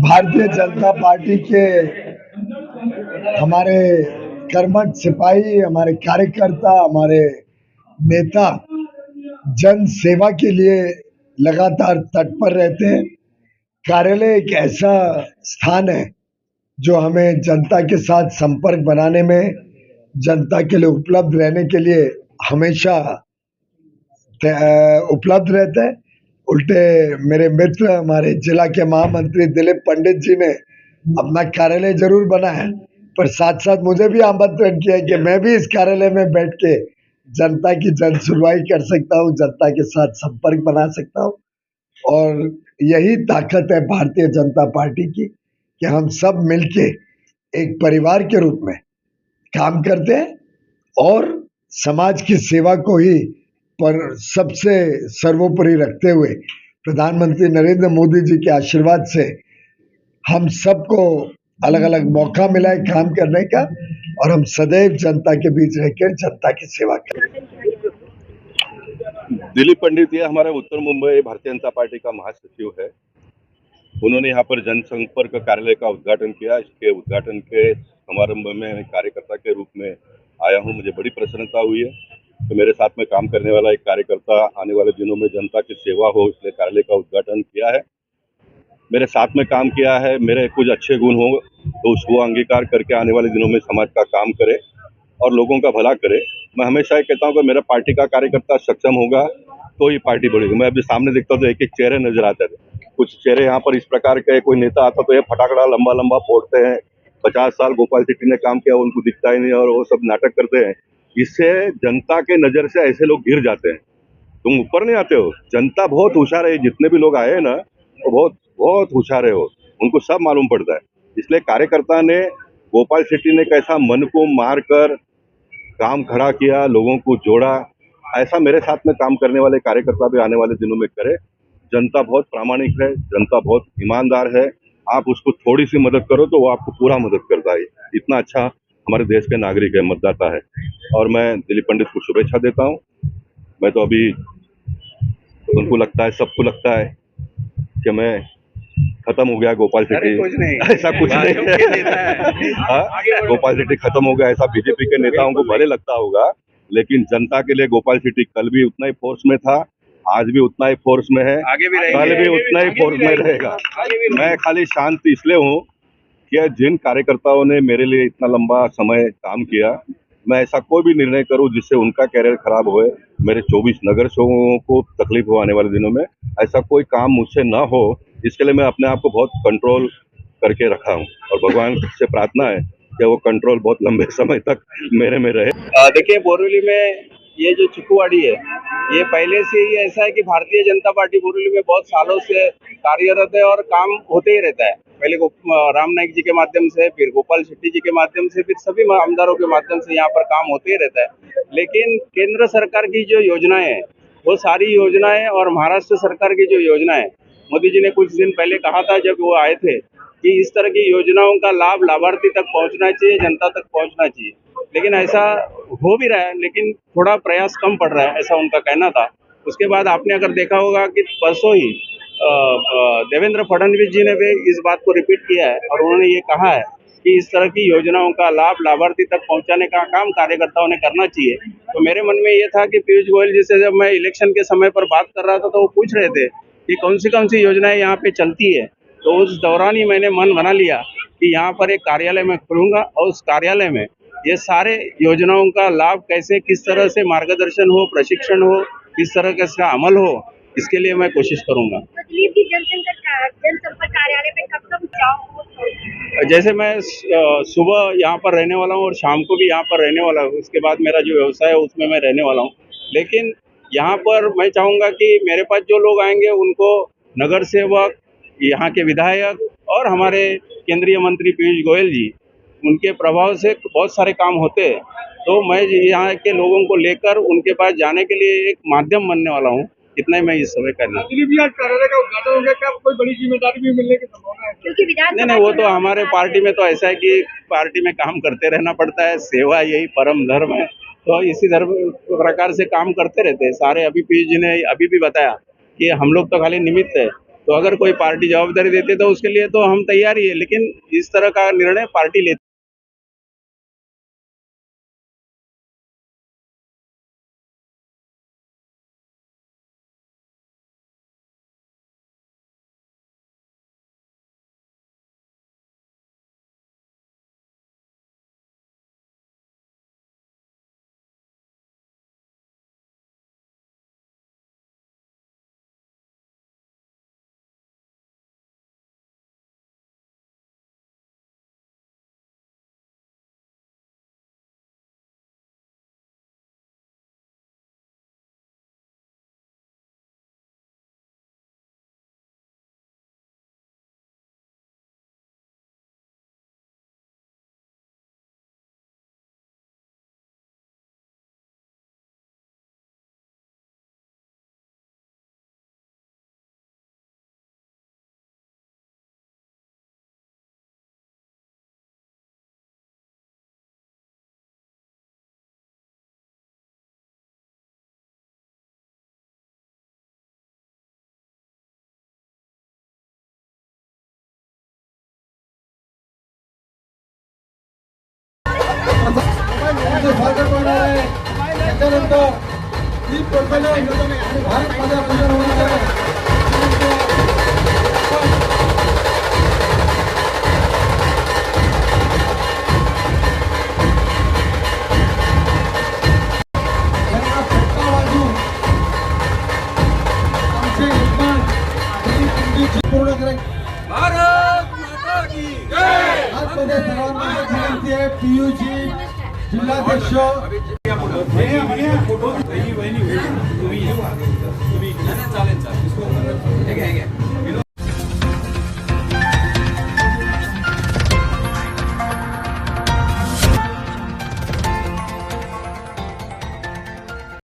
Bharatiya Janata party के हमारे कर्मठ सिपाही, हमारे कार्यकर्ता, हमारे नेता जन सेवा के लिए लगातार तत्पर रहते हैं। कार्यालय एक ऐसा स्थान है जो हमें जनता के साथ संपर्क बनाने में, जनता के लिए उपलब्ध रहने के लिए हमेशा उपलब्ध रहता है। उल्टे मेरे मित्र, हमारे जिला के महामंत्री दिलीप पंडित जी ने अपना कार्यालय जरूर बनाया, पर साथ साथ मुझे भी आमंत्रण किया कि मैं भी इस कार्यालय में बैठ के जनता की जन सुनवाई कर सकता हूँ, जनता के साथ संपर्क बना सकता हूँ। और यही ताकत है भारतीय जनता पार्टी की कि हम सब मिलके एक परिवार के रूप में काम करते हैं और समाज की सेवा को ही पर सबसे सर्वोपरि रखते हुए प्रधानमंत्री नरेंद्र मोदी जी के आशीर्वाद से हम सबको अलग अलग मौका मिला है काम करने का, और हम सदैव जनता के बीच रहकर जनता की सेवा करें। दिलीप पंडित ये हमारे उत्तर मुंबई भारतीय जनता पार्टी का महासचिव है। उन्होंने यहाँ पर जनसंपर्क कार्यालय का उद्घाटन किया। इसके उद्घाटन के समारंभ में कार्यकर्ता के रूप में आया हूँ। मुझे बड़ी प्रसन्नता हुई है। तो मेरे साथ में काम करने वाला एक कार्यकर्ता आने वाले दिनों में जनता की सेवा हो, इसलिए कार्यालय का उद्घाटन किया है। मेरे साथ में काम किया है, मेरे कुछ अच्छे गुण हो तो उसको अंगीकार करके आने वाले दिनों में समाज का काम करे और लोगों का भला करे। मैं हमेशा ये कहता हूँ कि मेरा पार्टी का कार्यकर्ता सक्षम होगा तो ही पार्टी बढ़ेगी। मैं अभी सामने देखता हूँ तो एक एक चेहरे नजर आते थे। कुछ चेहरे यहाँ पर इस प्रकार के, कोई नेता आता तो ये फटाकड़ा लंबा लंबा फोड़ते हैं। 50 साल गोपाल शेट्टी ने काम किया, उनको दिखता ही नहीं और वो सब नाटक करते हैं। इससे जनता के नजर से ऐसे लोग गिर जाते हैं। तुम ऊपर नहीं आते हो। जनता बहुत होशियार है, जितने भी लोग आए हैं ना वो बहुत बहुत होशियार है, वो उनको सब मालूम पड़ता है। इसलिए कार्यकर्ता ने, गोपाल शेट्टी ने कैसा मन को मार कर काम खड़ा किया, लोगों को जोड़ा, ऐसा मेरे साथ में काम करने वाले कार्यकर्ता भी आने वाले दिनों में करे। जनता बहुत प्रामाणिक है, जनता बहुत ईमानदार है। आप उसको थोड़ी सी मदद करो तो वो आपको पूरा मदद करता है। इतना अच्छा हमारे देश के नागरिक है, मतदाता है। और मैं दिलीप पंडित को शुभेच्छा देता हूँ। मैं तो अभी उनको लगता है, सबको लगता है कि मैं खत्म हो गया गोपाल शेट्टी, ऐसा कुछ नहीं है। गोपाल शेट्टी खत्म हो गया ऐसा बीजेपी के नेताओं को भले लगता होगा, लेकिन जनता के लिए गोपाल शेट्टी कल भी उतना ही फोर्स में था, आज भी उतना ही फोर्स में है, कल भी उतना ही फोर्स में रहेगा। मैं खाली शांत इसलिए हूँ कि जिन कार्यकर्ताओं ने मेरे लिए इतना लंबा समय काम किया, मैं ऐसा कोई भी निर्णय करूं जिससे उनका कैरियर खराब होए, मेरे 24 नगर सेवकों को तकलीफ हो आने वाले दिनों में, ऐसा कोई काम मुझसे ना हो, इसके लिए मैं अपने आप को बहुत कंट्रोल करके रखा हूं। और भगवान से प्रार्थना है कि वो कंट्रोल बहुत लंबे समय तक मेरे में रहे। देखिए, बोरीवली में ये जो चिकुवाड़ी है, ये पहले से ही ऐसा है कि भारतीय जनता पार्टी बोरीवली में बहुत सालों से कार्यरत है और काम होते ही रहता है। पहले राम नाईक जी के माध्यम से, फिर गोपाल शेट्टी जी के माध्यम से, फिर सभी आमदारों के माध्यम से यहाँ पर काम होते ही रहता है। लेकिन केंद्र सरकार की जो योजनाएं हैं, वो सारी योजनाएं, और महाराष्ट्र सरकार की जो योजनाएं, मोदी जी ने कुछ दिन पहले कहा था जब वो आए थे कि इस तरह की योजनाओं का लाभ लाभार्थी तक पहुंचना चाहिए, जनता तक पहुंचना चाहिए। लेकिन ऐसा हो भी रहा है, लेकिन थोड़ा प्रयास कम पड़ रहा है, ऐसा उनका कहना था। उसके बाद आपने अगर देखा होगा कि परसों ही देवेंद्र फडणवीस जी ने भी इस बात को रिपीट किया है और उन्होंने ये कहा है कि इस तरह की योजनाओं का लाभ लाभार्थी तक पहुंचाने का काम कार्यकर्ताओं ने करना चाहिए। तो मेरे मन में ये था कि पीयूष गोयल जी से जब मैं इलेक्शन के समय पर बात कर रहा था तो वो पूछ रहे थे कि कौन सी योजनाएं यहाँ पे चलती है, तो उस दौरान ही मैंने मन बना लिया कि यहाँ पर एक कार्यालय मैं खोलूंगा और उस कार्यालय में ये सारे योजनाओं का लाभ कैसे, किस तरह से मार्गदर्शन हो, प्रशिक्षण हो, किस तरह का इसका अमल हो, इसके लिए मैं कोशिश करूंगा। जनसंपर्क कार्यालय पे कब जाऊँ? जैसे मैं सुबह यहाँ पर रहने वाला हूँ और शाम को भी यहाँ पर रहने वाला हूँ। उसके बाद मेरा जो व्यवसाय है उसमें मैं रहने वाला हूँ। लेकिन यहाँ पर मैं चाहूँगा कि मेरे पास जो लोग आएंगे उनको नगर सेवक, यहाँ के विधायक और हमारे केंद्रीय मंत्री पीयूष गोयल जी, उनके प्रभाव से बहुत सारे काम होते हैं। तो मैं यहाँ के लोगों को लेकर उनके पास जाने के लिए एक माध्यम बनने वाला हूँ। इतना ही मैं इस समय करना। कार्यालय का उद्घाटन हो गया, क्या कोई बड़ी जिम्मेदारी भी मिलने की संभावना है? नहीं, वो तो हमारे पार्टी में तो ऐसा है कि पार्टी में काम करते रहना पड़ता है, सेवा यही परम धर्म है, तो इसी धर्म प्रकार से काम करते रहते हैं सारे। अभी पीयूष जी ने अभी भी बताया कि हम लोग तो खाली निमित्त है, तो अगर कोई पार्टी जवाबदारी देती है तो उसके लिए तो हम तैयार ही है, लेकिन इस तरह का निर्णय पार्टी लेती त्याच्यानंतर ही प्रकल्प भारतमध्ये मंजूर होणार आहे. यांना फटका वाजवून आमचे यजमान जी पूर्ण करायची. भारत माता की जय. आतमध्ये सर्वांना विनंती आहे, पीयूजी जिल्हाध्यक्ष